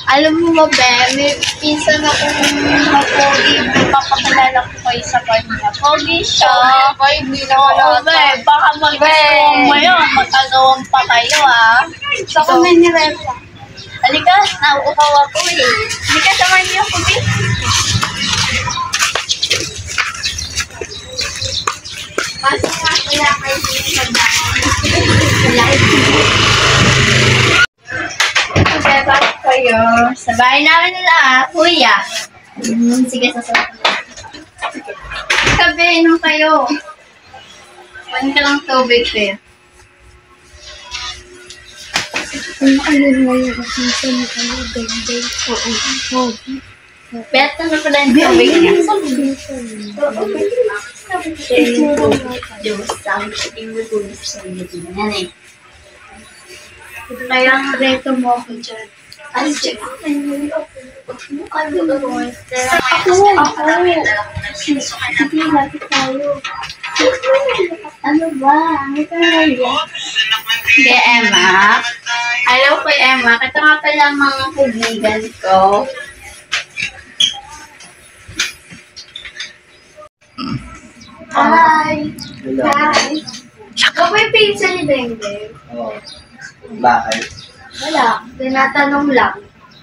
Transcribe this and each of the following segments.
Alam mo ba, be, may pinsan akong mapogi. Papakilala ko kayo sa kanya. Pogi siya. Ay, hindi na Oo, be, baka mag-gusto mo yun. Mag-agawang pa kayo, ha? Sa kami ni Reza. Halika, nauuhaw ako eh. Halika, samahan niyo ako, be. Kasi nga kaya kayo sinasagdaan. Okay, bakit kayo? Sa bahay namin nila, kuya. Sige, sasabihin. Sabi, inom kayo. Kunin ka lang tubig, kuya. Ano kayo ngayon? Kasi sa mga kayo, ganda. Oo. Bet, ano pala yung tubig niya? Diyos, sabi ko, tingin sa inyo yan eh. Kaya nga reto mo ako dyan. Ay, check out na yun. Ano ba? Sige, lapit tayo. Ano ba? Ano ka na yan? Hindi, Emma. Hello po, Emma. Ito nga pala ang mga kaibigan ko. Hi! Hello. Hi! Ikaw ba yung pizza ni Bengdeng? Oo. Bakit? Wala. Tinatanong lang.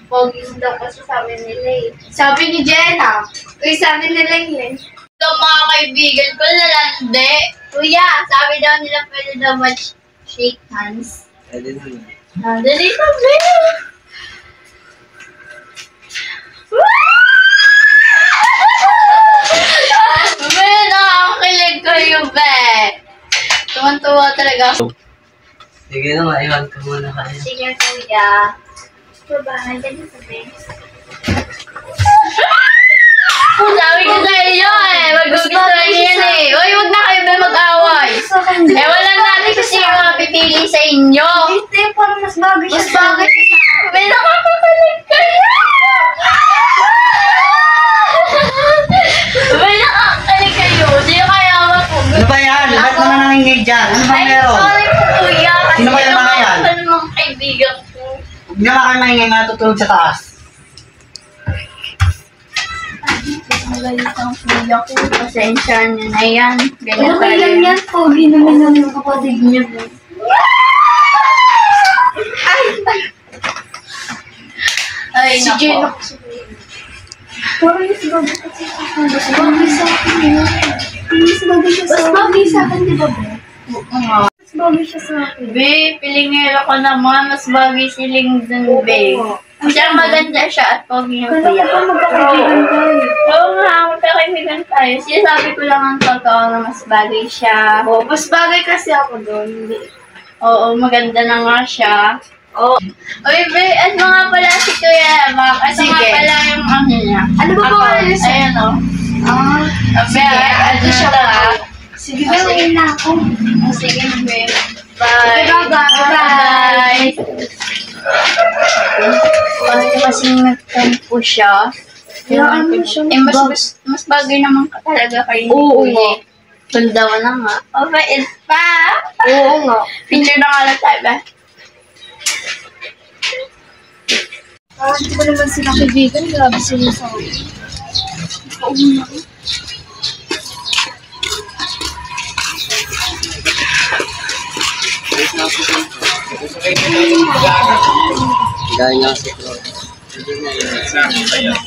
Pogi daw kasi sabi nila eh. Sabi ni Jenna. Uy, sabi nila yun. Ito mga kaibigan ko, lalande. Kuya, sabi daw nila pwede daw mag-shake hands. Pwede naman. Dali ka, be! Be, nakakilig kayo, be! Tuwan-tuwa talaga. Sige na, maiwan ka muna kayo. Sige, kuya. Babahan ka dito, Ben. Sabi ko sa inyo eh, magugustuhan niyo yan eh. Uy, huwag na kayo ba mag-away? Wala natin kasi yung mga pipili sa inyo. Hindi, parang mas bagay siya. Mas bagay may nakakakulit kayo! May nakakakulit kayo. Hindi kaya mapugod. Ano ba yan? Lahat naman nangingay dyan. Ano ba Ay, meron? sorry po kuya. Kasi Sino ba yung mga yan? nakakakulit ng mga kaibigan ko. Huwag na kayo maingay na tutulog sa taas. Magalit ang kuya ko. Pasensya niyo na yan. Ganyan Okay lang tayo. yan. Pogi naman ng mga kapatid niya. Ay, Si nako. Jenna kasi. Parang mas bagay kasi sa akin. Mas bagay sa akin yun. Mas bagay siya sa akin. Mas bagay sa akin, di ba, Ben? Oo nga. Mas bagay siya sa akin. Be, pilingero ko naman. Mas bagay siling dun, be. Siya maganda siya at pogi yung Kaya kuya. ka magkakaibigan tayo. Oo nga, magkakaibigan tayo. Sinasabi ko lang ang totoo na mas bagay siya. Oo, mas bagay kasi ako doon. Oo, maganda na nga siya. Oo. Uy, be, ano nga pala si Kuya Mac? Ano nga Sige. pala yung ano niya? Ano ba Ako, pangalan niya? ayan o. Be, ano siya ba? Sige, gawin na ako. Sige, be. Bye. Bye-bye. Bye. Kasi nagtampo siya. Kailangan mo siya. Mas bagay naman ka talaga kayo. Oo ni nga. Kuya. Ganda na nga. Mabait pa. Oo nga. Picture na nga lang tayo ba? Hindi ko naman sila kaibigan. Grabe sila sa akin. Pauuna ko. Dahil nga si Flo. Hindi na yun.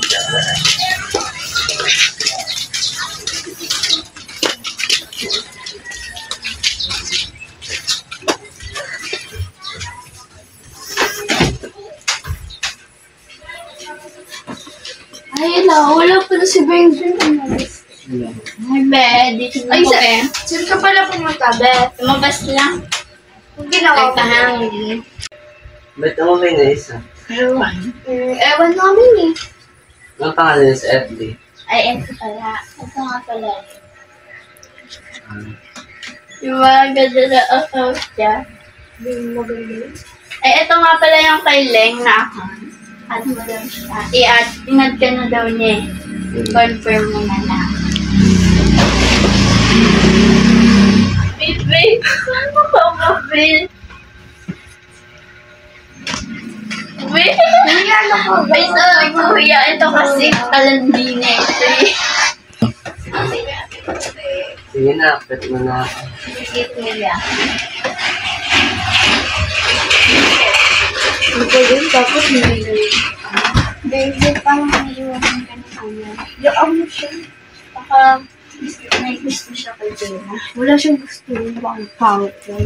Ay, wala pa na si Benjamin. Ay, be, dito na Ay, po eh. saan ka pala pumunta, Beth? Lumabas lang. Ang ginawa ko. Nagpahangin. Ba't naman may naisa? Ewan namin eh. Ang pangalan sa FB? Ay, ito pala. Ito nga pala. Yung mga ganda na account niya. Hindi mo maganda. Ay, ito nga pala yung kay Leng na account. Add mo daw siya. I-add. Inad ka na daw niya eh. Confirm mo na lang. Babe, ano ka ba, babe? Babe? Nangyari Ay, sabi ko, kuya, ito kasi kalandine. Sige na, pet mo na. Sige, kuya. Ito yun, tapos nilagay. Baby, parang naiiwan ka ng ano. Yung ano siya. Baka may gusto siya kay Jenna. Wala siyang gusto. Bakang pangit yan.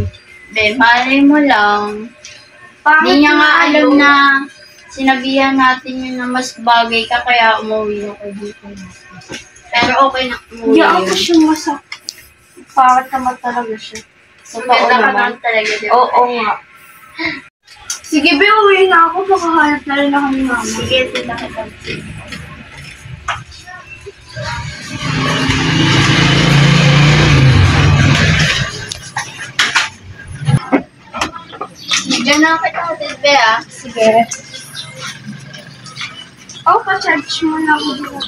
Be, malay mo lang. Pangit Hindi niya nga alam yun. na sinabihan natin yun na mas bagay ka kaya umuwi na kay dito. Pero okay na umuwi Hindi ako yun. siya masak. Pangit naman talaga siya. So, ganda ka naman talaga, di ba? Oo nga. Sige, be, uwi na ako. Makahanap na rin ako ni mama. Sige, sila kita. Diyan na kita, Tete, ah. Sige. Oh, pa-charge mo na ako dito.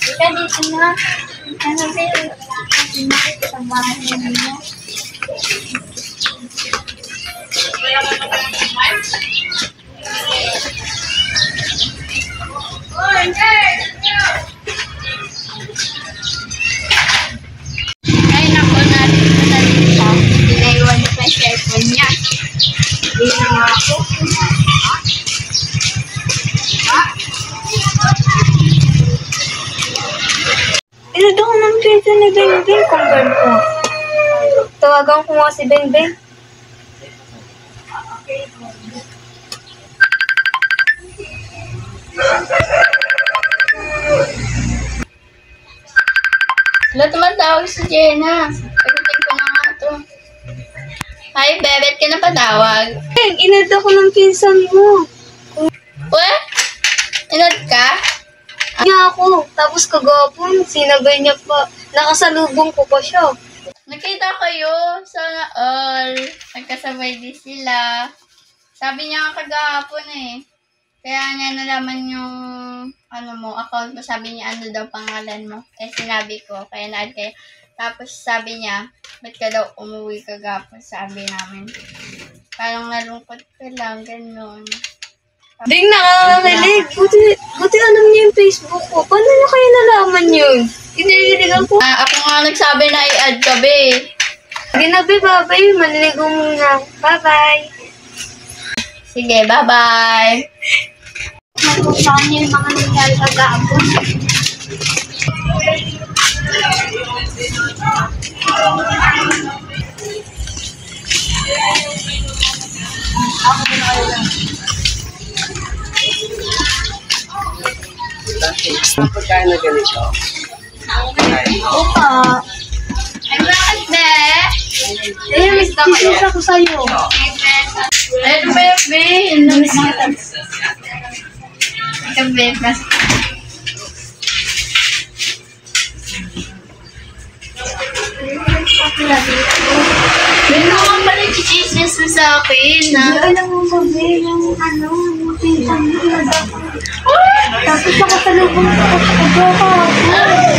Ika dito na. Ano ba yun? Sa bahay mo. Ay, naku, natin na siya. Pinaiwan niya pa yung cellphone niya. Hindi na nga ako. Inado ko ng dito ni Bengbeng kung gano'n. Tawagan ko nga si Bengbeng. Wala tumatawag si Jenna. Sagutin ko na nga to. Hi, Bebet ka na patawag. Beng, inado ko ng pinsan mo. What? Inod ka? Niya ako. Tapos kagapon, sinabay niya pa. Nakasalubong ko pa siya. Nakita kayo. Sana all. Nagkasabay din sila. Sabi niya nga kagahapon eh. Kaya niya nalaman yung ano mo, account mo. Sabi niya ano daw pangalan mo. Eh sinabi ko. Kaya na-add kayo. Tapos sabi niya, ba't ka daw umuwi kagahapon? Sabi namin. Parang nalungkot ka lang. Ganun. Beng, nakakakilig. Buti alam niya yung Facebook ko. Paano niya kayo nalaman yun? Iniligan ko. Ako nga nagsabi na i-add ka, be. Ginabi, babay. Maliligo muna. Bye-bye. Sige, bye-bye. Magpupuntahan niyo yung mga nangyari kagapon. Ang pagkain na ganito. Opa. Ay, bakit, be? Eh, may kisses ako sa'yo. Ay, ano ba yung be? Namiss kita. Ikaw, be. May naman pala yung chismis mo sa akin, ha? Alam mo ba, Beng, yung ano, yung pinsan mo. Tapos nakasalubong ako sa kagapon.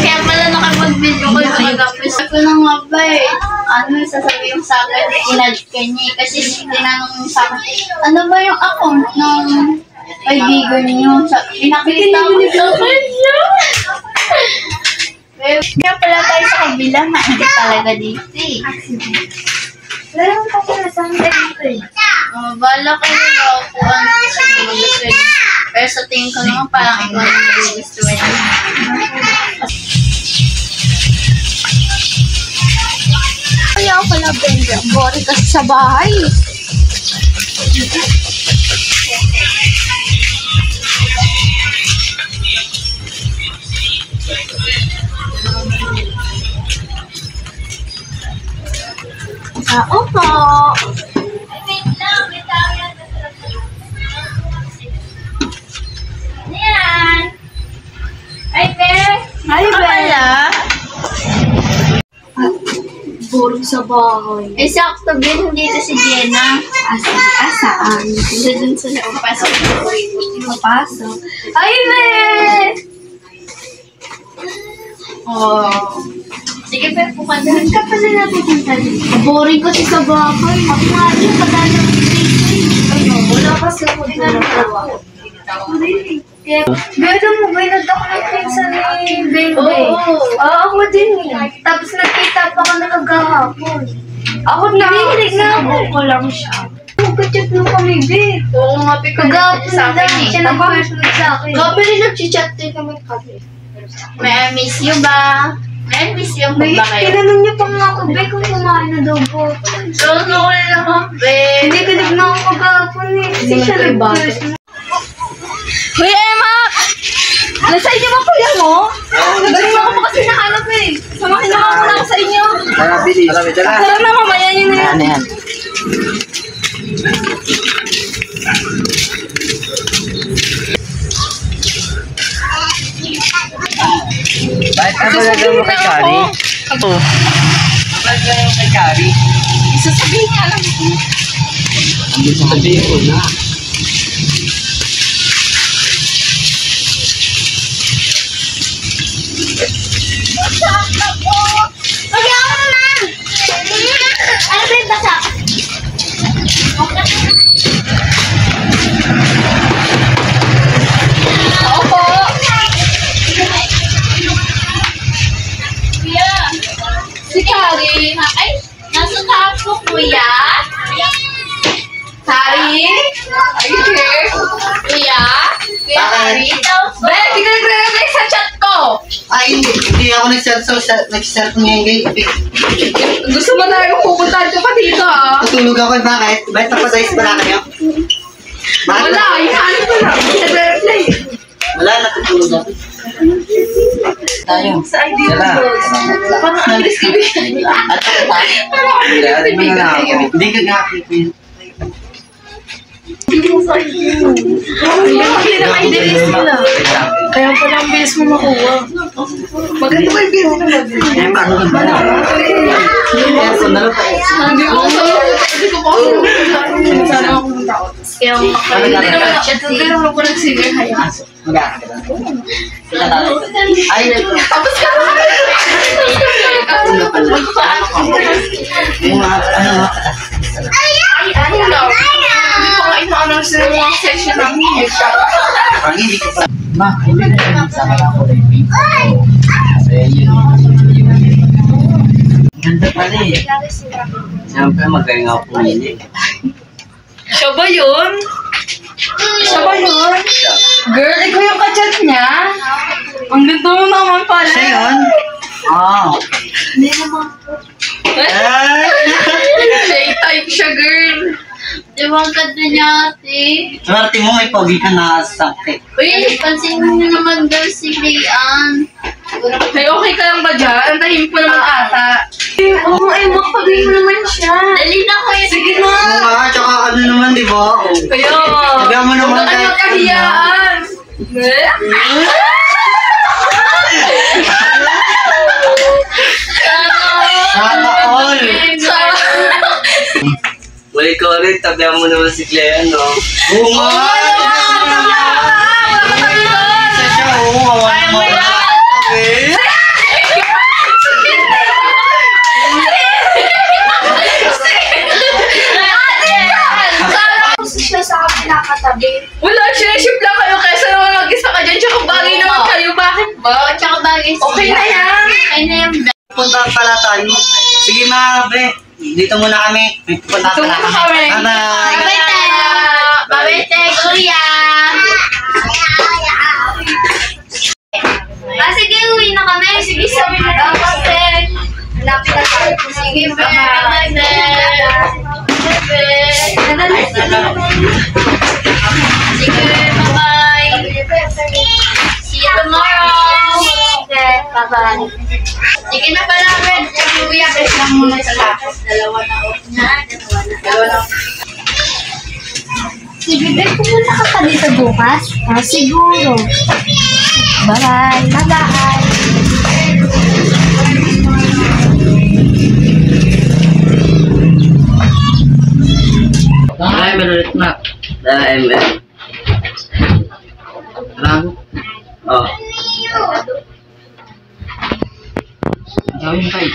Kaya pala nakapag-video ko yung magapos. Ako na nga ba eh. Ano sasabihin mo sa akin? Inad ka niya. Kasi tinanong mo sa akin, ano ba yung account ng kaibigan niyo? Pinakita mo sa kanya. Kaya pala tayo sa kabila. Hindi talaga dito eh. Wala naman pa pala sa akin dito eh. Bala kayo na ako ano sa mga gusto niyo. Pero sa tingin ko naman parang ikaw na nagugustuhan niyo. Kaya ako pala, Beng. Boring kasi sa bahay. Opo. Wait lang, may tao yan. Ayan. Ay, Be. Hi, Ano Be. pala? Boring sa bahay. Eh, sakto din dito si Jenna. Asaan? Doon sa loob. Pasok ko. Papasok. Ay, Be! Oh. Sige, Be, puka na. Saan ka pala napupunta dito? Boring kasi sa bahay. Ako nga din, pagano dito. Ay, Wala kasi ako ginagawa. Gano'n mo ba yung nagdako ng pinsan ni Bebe? Oo, ako din eh. Tapos nagkita pa kami kagahapon. Ako nakikinig na ako. Ko lang siya. Magka-chat nung kami, Bebe. Oo nga, Kagahapon sa lang akin siya nag-first note sa akin. Gabi rin nag-chat din kami kami. May I miss you ba? May I miss you ba kayo? Tinanong niya pa nga ako, Bebe, kung kumain na daw po. So, ko na naman, be. Hindi ka na ako kagahapon eh. Kasi siya nag-first note. Kuya Emma! Nasa inyo ba kuya mo? Galing mo ako kasi nahanap eh. Samahin na ako lang sa inyo. Tara, bilis. Tara, Tara na, mamaya nyo na yan. Ano yan? Bakit ka ba nagawin mo kay Kari? Ako. Bakit ka nagawin mo kay Kari? Isasabihin nga lang. Hindi sasabihin ko na. Mag-iawin mo na! Ano ba yung basa? Opo. Kuya. Si Kari. Ay, nasa taas ko, kuya. Kari? Are you here? Kuya? Kuya Kari? Be, di ka nagre-reply sa chat ko. Ay, hindi ako nag-cellphone ngayon. Gusto mo na yung pupuntahan ko pa dito, ah. Tutulog ako, bakit? Bakit napasize pala kayo? Bakit? Wala, inaano ko lang. Nagre-reply. Wala, natutulog ako. Tayo. Sa ID mo, Tara. boss. Parang ang bilis ka bigyan. At Parang ang bilis ka bigyan. Hindi ka nakakita yun. Hindi na ID list nila. Kaya pala ang bilis mo makuha. Maganda ba yung bilis mo makuha? Eh, paano ka ba? Aircon na lang pa. Hindi ko kasi sana ako pumunta ako. Kaya ako makakalala. Hindi naman chat. Kaya naman ako nag-sige. Hayaan. Mag-aakit ka na. Ay, Tapos ka na. ano pala? Yung mga, ano nga? Ay, ano daw? Hindi ko nga ina-announce na yung mga session namin. Pag hindi ko pa. Ma, hindi na sa kala ko rin. Kasi yun. Ganda pala eh. Siyempre magaling ako pumili. Siya ba yun? Siya ba yun? Girl, ikaw yung kachat niya? Ang ganda mo naman pala. Siya yun? Oo. Hindi naman po. J-type siya, girl. Di ba ang ganda niya, ate? Swerte mo, may pogi ka na sakit. Uy, pansinin mo naman daw si Rayan. Ay, okay ka lang ba dyan? Antahin ko naman ata. Oo, eh, makapagay mo naman siya. Dali na ko yun. Sige na. Oo nga, tsaka ano naman, di ba? Kaya. Sabi mo naman Huwag ka kahit- magkahiyaan. Sana all. Wala ko rin, tabihan mo naman si Clea, no? Oo nga. Isa siya, oo. Awan mo. Okay. Kasi siya sa akin nakatabi. Wala, ship lang kayo kaysa naman mag-isa ka dyan. Tsaka bagay naman kayo. Bakit ba? Tsaka bagay. Okay na yan. Okay na yan. Punta pala tayo. Sige mga bre, dito muna kami. May punta Dito pala muna kami. Bye-bye. Bye-bye, te. Bye-bye, te, kuya. Sige, uwi na kami. Sige, sabi na dapat, te. Lapit na tayo. Sige, Bye-bye, te. Sige, bye-bye. See you tomorrow. Bye-bye. Sige na pala, Red. Kuya, press lang muna sa lapis. Dalawa na. Dalawa na. Si Bebe, pumunta ka pa dito bukas? Siguro. Bye-bye. Bye-bye. Ay, malulit na. MM. Lang? Oh. Gawin pa eh.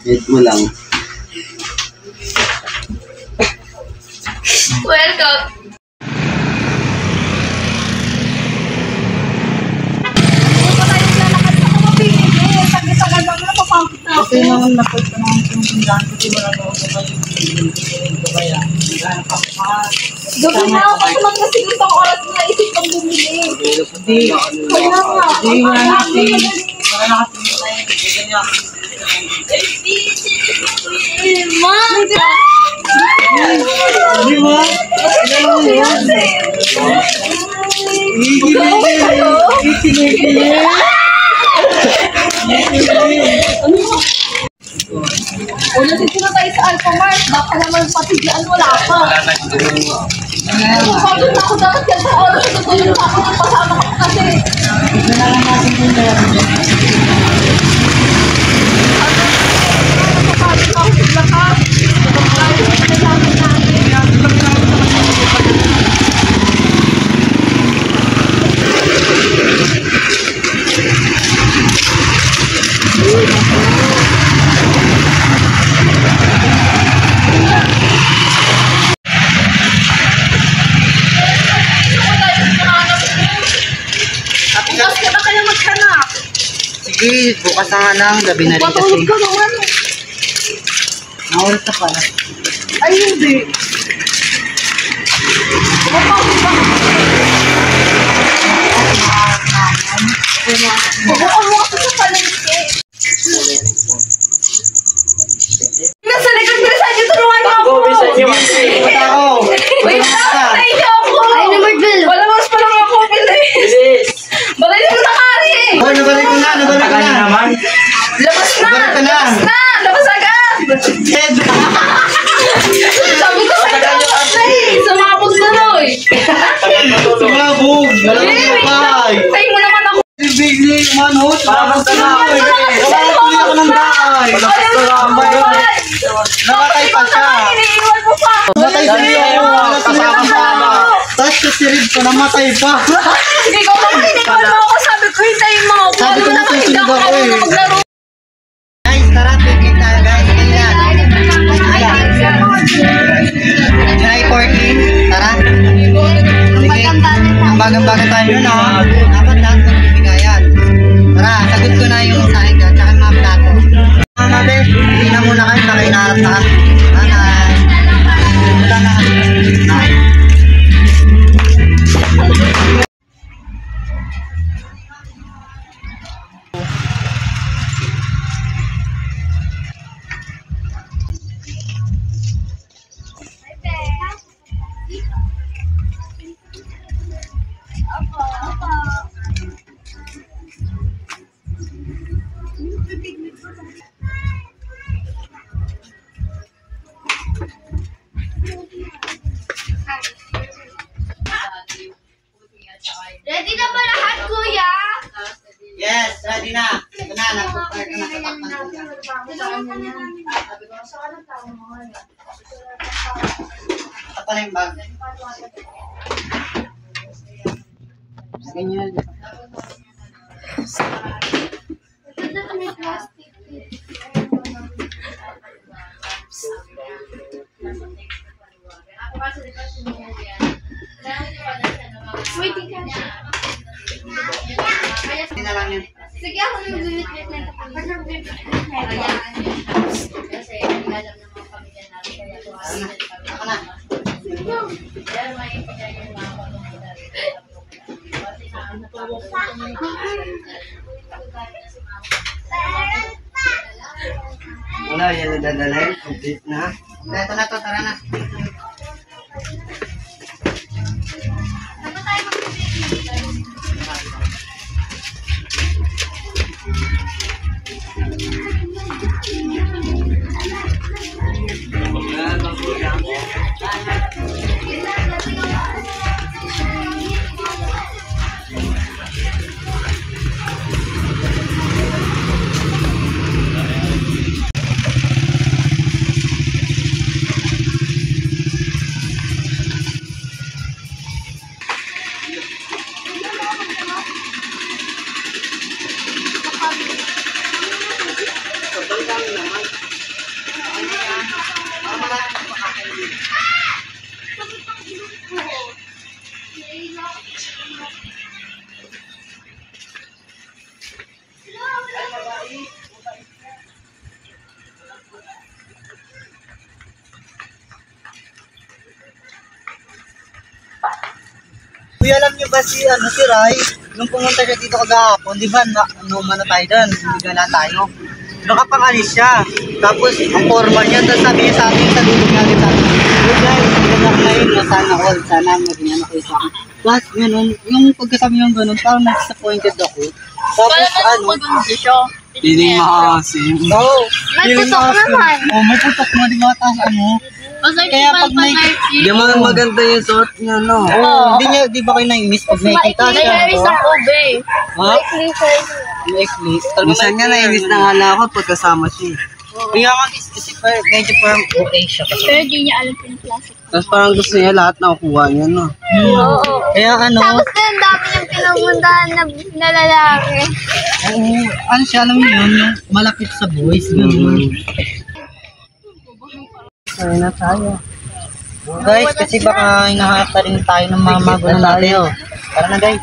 Wait mo lang. Welcome. Kasi naman napunta naman yung tindahan ko, di ba na ako kaya naghanap ako. Gabi na ako kasi magkasigit ang oras na naisip kong bumili. Hindi. Kaya nga. Hindi nga natin. Wala na kasi yung tayo. Ganyan. Ma! Di ba? Una dito na tayo sa Alphamart. Baka naman patigyan wala pa. Pagod na ako dapat yan sa oras na tutulong na ako ng pasama ko kasi. Bukas ka na kaya maghanap. Sige, bukas na nga lang. Gabi na rin kasi. Matulog ka naman. Naulit na pala. Ay, hindi. Matulog ka. Bubukan mo kasi sa palengke. Nasa likod ko sa inyo, tulungan niyo ako. Ba't ako? Wait lang, sa inyo ako. Ay, naman Bill. Wala mas pa lang ako, bilis. Balay mo na kari. Oh, nabalik ko na. Labas na. Nabalik ko na. Labas agad. Dead. Sabi ko sa inyo, sumabog na Roy. Sumabog. Malamang Tayo mo naman ako. Bigli, manot. Parang na ako eh. Wala ako ng dahay. Nakatay pa siya. Iniiwan mo pa. Namatay sa iyo. Kasama pa. Tapos kasirid ko, namatay pa. Ikaw pa iniiwan mo ako. Sabi ko, hintayin mo ako. Sabi ko na susunod ako eh. Maglaro. Guys, tara, tigil tayo guys. Ganyan. Try 14. Tara. Sige. Ang bagang-bagang tayo yun ha. Dapat lahat ng bibigayan. Tara, sagot ko na yung sahig at saka mga plato. Mga mabe, hindi na muna kayo. Baka inaarap na kami. Bye-bye. Wala na. Bye. Ready na ba lahat, kuya? Yes, ready na. Ito na, nag-prepare ka na katakpan ko. Ito pa na yung bag. Ganyan. Waiting ka. Hindi na lang yun. Sige, ako yung bibit-bit na ito. Kasi hindi alam ng mga pamilya natin kaya Ako na. pero may ipagay yung mga pamilya natin. Kasi Wala, yan na dadalhin. Complete na. Ito na to, tara na. Uy, alam niyo ba si Rai? Nung pumunta siya dito kagahapon, di ba, ano tayo doon? Gala tayo. Nakapangalis siya. Tapos, ang forma niya, tapos sabi niya sa akin, sa dulog natin sa akin, "Hey guys, maganda ko na yun, sana all, sana maging ano kayo sa akin." Tapos, ganun, yung pagkasabi yung ganun, parang disappointed ako. Tapos, Piling maasim. Oo. May putok naman. Oh, may putok mo, di ba? Tapos ano? Kaya pag may... Di mo maganda yung suot niya, no? Oh, di ba kayo nainis pag nakikita siya? Naiinis ako, babe. Ha? Maikli. Minsan nga nainis na nga na ako pagkasama siya. Kaya nga, kasi medyo parang okay siya. Pero di niya alam yung plastic. Tapos parang gusto niya lahat nakukuha niya, no? Oo. Kaya ano, Tapos na ang dami niyang pinupuntahan na lalaki. ano siya, alam mo yun, yung malapit sa boys. Ganun. Sorry na tayo. Guys, kasi baka hinahanap na rin tayo ng mga magulo natin. Tara na guys.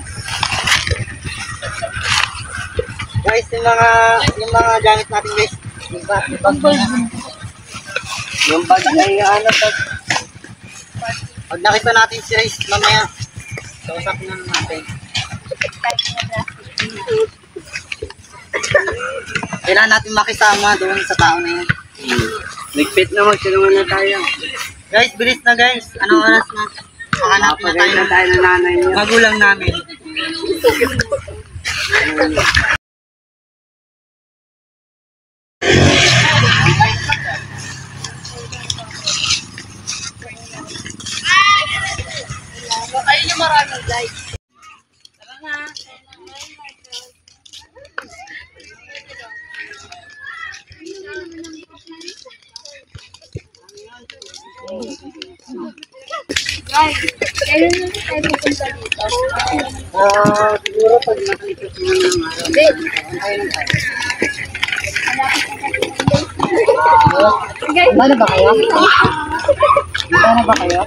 Guys, yung mga gamit natin guys. Yung bag na. Yung bag ay ano, Pag nakita natin si Rice mamaya, kausapin na natin. Kailangan natin makisama doon sa tao na yun. Nagpit na magtulungan na tayo. Guys, bilis na guys. Anong oras na? Makanapin na tayo Pagay na tayo ng nanay niya. magulang namin. Ayun yung maraming guys. Guys, kailan na tayo pupunta dito? Siguro pag nakalipas mo ng araw. Guys, Bala ba kayo? Bala ba kayo?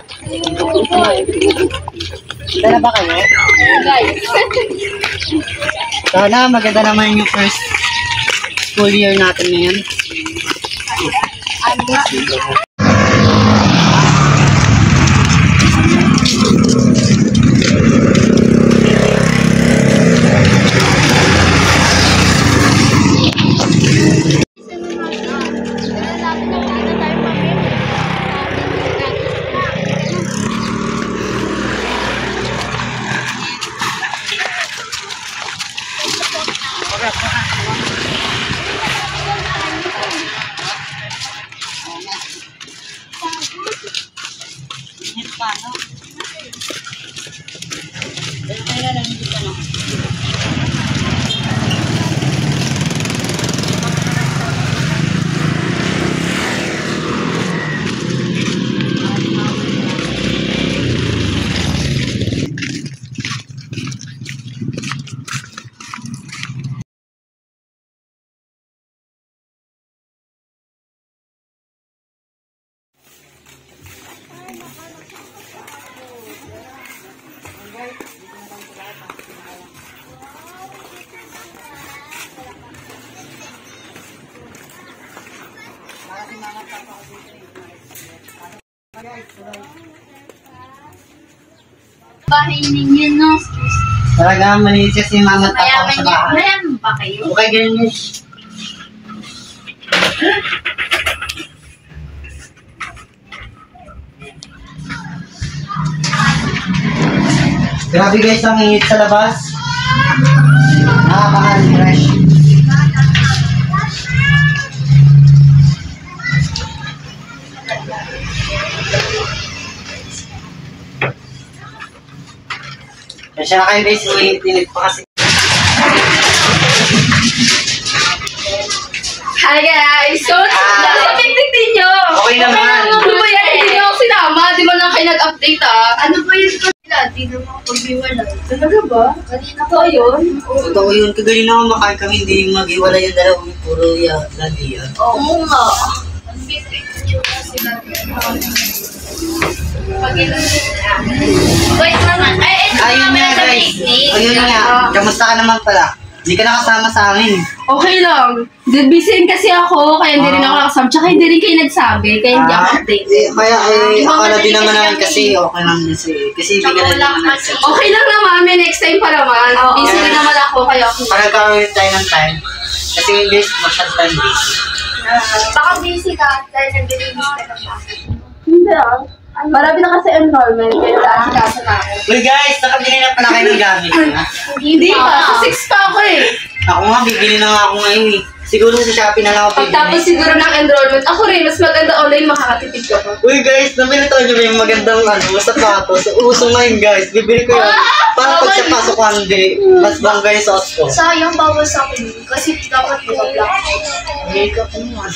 Bala ba kayo? guys. Sana maganda naman yung first school year natin ngayon. Bahay ninyo, no? Talaga malinis kasi mama at papa ko sa bahay. Mayaman ba kayo? Okay, ganyan yun. Grabe guys ang init sa labas. Nakakahal, fresh. Kasi na kayo guys, init pa kasi. Hi guys! So, tingnan nyo! Okay naman. Ano ba yan? Hindi nyo ako sinama. Di ba na kayo nag-update Ano ba yun ko nila? Di naman ako pag-iwala. Talaga ba? Kanina ko yun? Totoo yun, kagaling na kumakain kami, hindi yung mag-iwala yung dalawang puro lagi yan. Oo nga. Ang bitin nyo sila. Wait naman. Ay, ito Ayun naman nga sa guys, picnic. ayun nga, kamusta ka naman pala? Hindi ka nakasama sa amin. Okay lang. Busy kasi ako, kaya hindi rin ako nakasama. Tsaka hindi rin kayo nagsabi, kaya hindi ako update. Kaya akala din naman namin kasi okay lang din siya. Kasi hindi ka na naman nagsabi. Okay lang naman, may next time pa naman. Busy rin naman ako, kaya ako. Para nagkaroon tayo ng time. Kasi guys, masyad time busy. Baka busy ka, dahil nag-release ka ng bakit. Hindi ah. Marami na kasi enrollment, kaya naasikaso na ako. Uy guys, nakabili na pala kayo ng gamit. Ha? Hindi pa, sa 6 pa ako eh. Ako nga, bibili na nga ako ngayon eh. Siguro sa Shopee na lang ako bibili. Pagtapos siguro ng enrollment, ako rin, mas maganda online, makakatipid ka pa. Uy guys, nabili tayo nyo ba yung magandang sapatos? Uso ngayon guys, bibili ko yun. Para pag sa pasok ko hindi, mas bangga yung suot ko. Sayang bawal sa akin, kasi dapat mag-black. Makeup mo nga.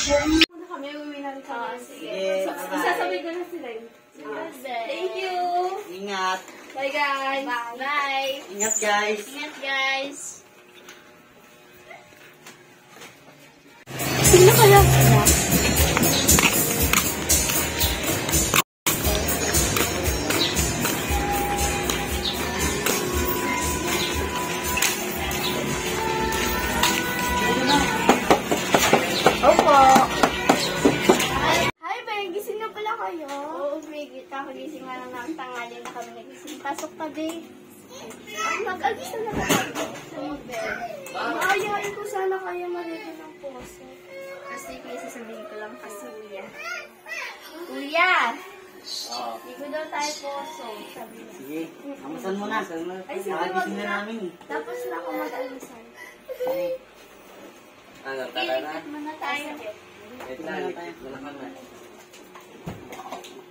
Kami uwi na rin kami. Sige, Isasabay ko na sila. Thank you. Ingat. Bye guys. Bye. Ingat guys. Ingat guys. Sino kaya? Opo. Hi, Ben. Gising na pala kayo? Oo, Brigit. Kagising nga lang ng tanghali na kami nagising. Pasok ka, babe. Mag-agis na ako. Maayain ko sana kaya marinig ng puso. Kasi kaya sasabihin ko lang kasi Kuya. Kuya! Ligo daw tayo poso. Sabi niya. Sige, kamusan mo na. Ay, sige, Nakagising na namin. Tapos na ako mag-alisan. Sige. Ano, tara na? Iligpit muna tayo. Wait na, likit mo na kami.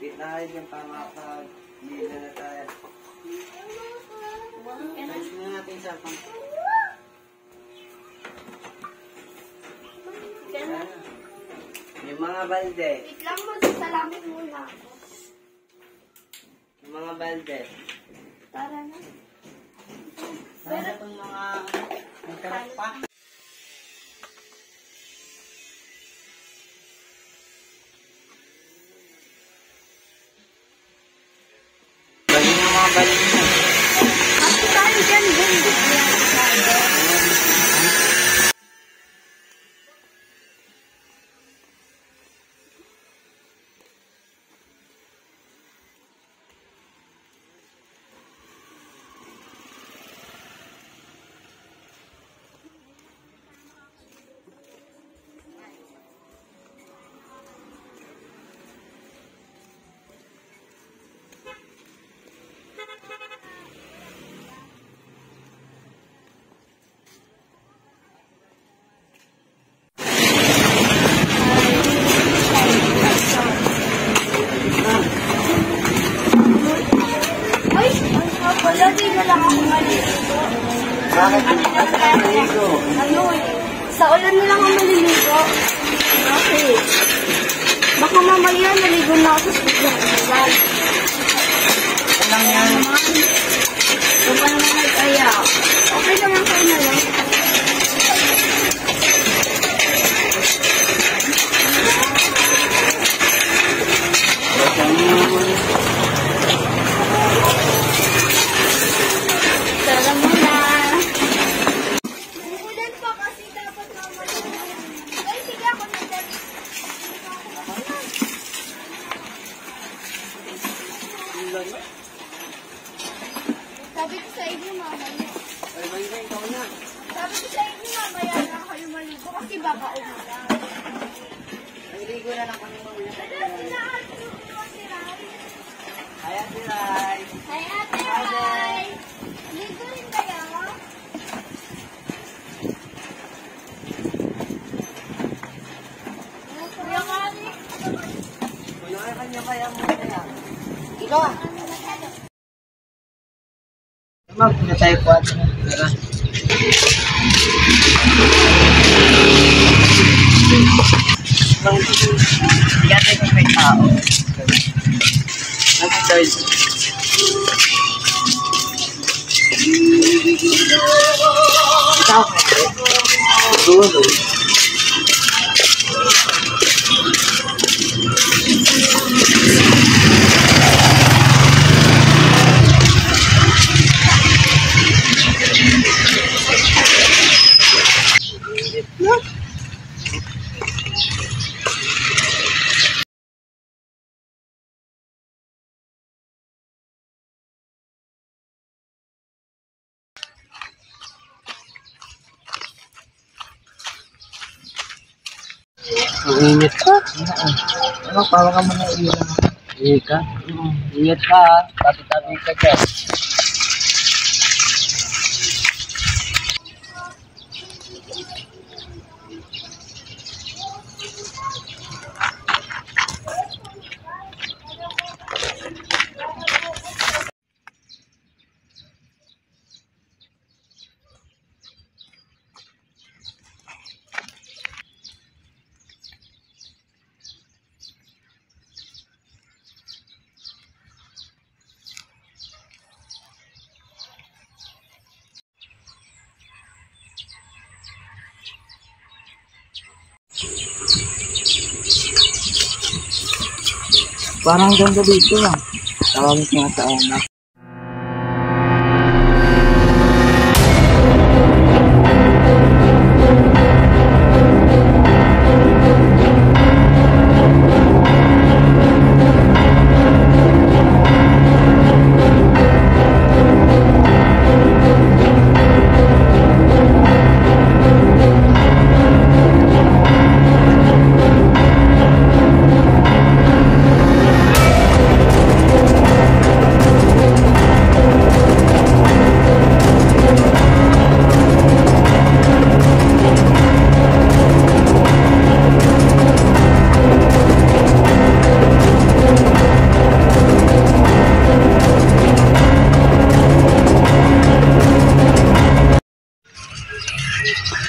Likit na kayo dyan para makapag-ligo na tayo. Ayos mo natin yung cellphone. Ganun. Yung mga balde. Wait lang, magsasalamit muna ako. Yung mga balde. Tara na. Sana itong mga nagkarap pa. Bali yung mga balde. Kasi tayo dyan, Ben. Wala, di na lang ako maliligo. Bakit hindi ka na naligo? Ano eh, sa ulan na lang ako maliligo. Okay. Baka mamaya naligo na ako sa biglang ulan. Lang yan. Kung pa naman nag-aya. Okay naman kayo na lang. Tara muna. Ulan pa kasi dapat naman. Ay, sige ako na dyan. Sabi ko sa inyo, mamaya. Ay, balde, ikaw na. Sabi ko sa inyo, mamaya na kayo maligo kasi baka umulan. Ay, ligo na lang kami muna. Kaya silay. Hi, ate! Hi! Ligo rin kayo? Kuya Kari! Kuya, kanya-kaya mo na yan. Ikaw ah. Ma'am, na tayo po at tara. Yan ay kung may tao. Nag-charge. Ikaw. Dulo. Ang init ka. Ano, parang ka muna ilang. Ingat ka? Ingat ka ha. Tabi-tabi ka dyan. Parang ganda dito lang. Tawagin ko nga sa anak.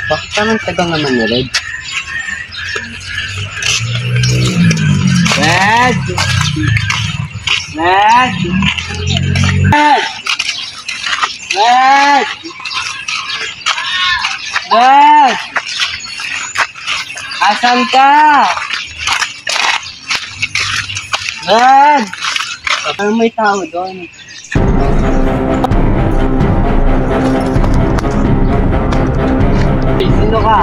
Bakit ka nang tagang naman ni Red? Red! Red! Red! Red! Red! Asan ka? Red! Parang may tao doon. Sino ka?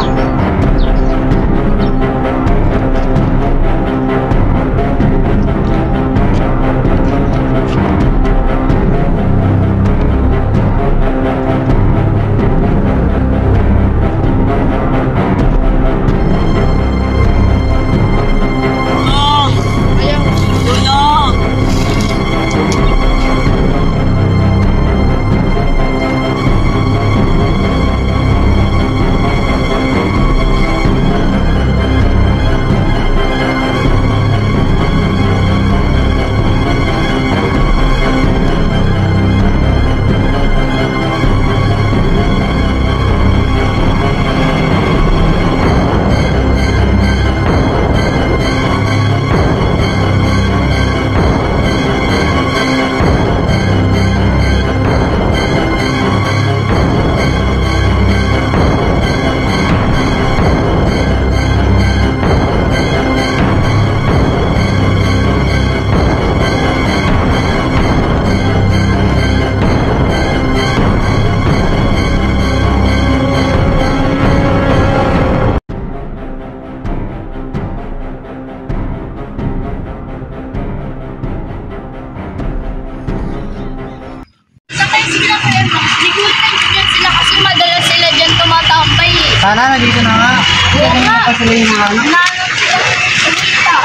Sana nandito na nga. Oo nga. Pa sila yung mga anak. Nanong sila. Kumita.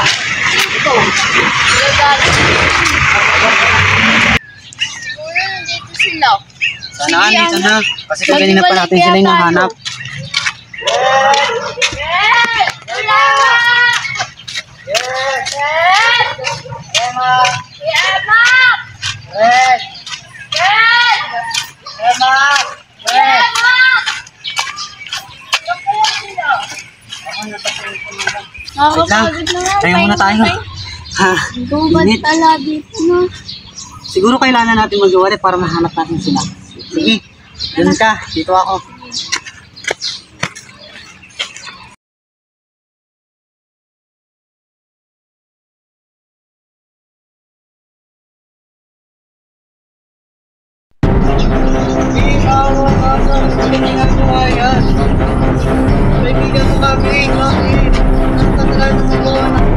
Dito. Siguro nandito sila. Sana nandito na. Kasi kanina pa natin sila yung nahanap. Red! Wala! Red! Red! Emma! Emma! Red! Red! Emma! Red! Emma! Nakakapagod na nga. Tayo muna tayo. Ha? Gubat Init. pala dito na. Siguro kailangan natin mag-iwalay para mahanap natin sila. Sige, dun ka. Dito ako. Kaibigan mo kami. Bakit? Ang tagal na sa gawa ng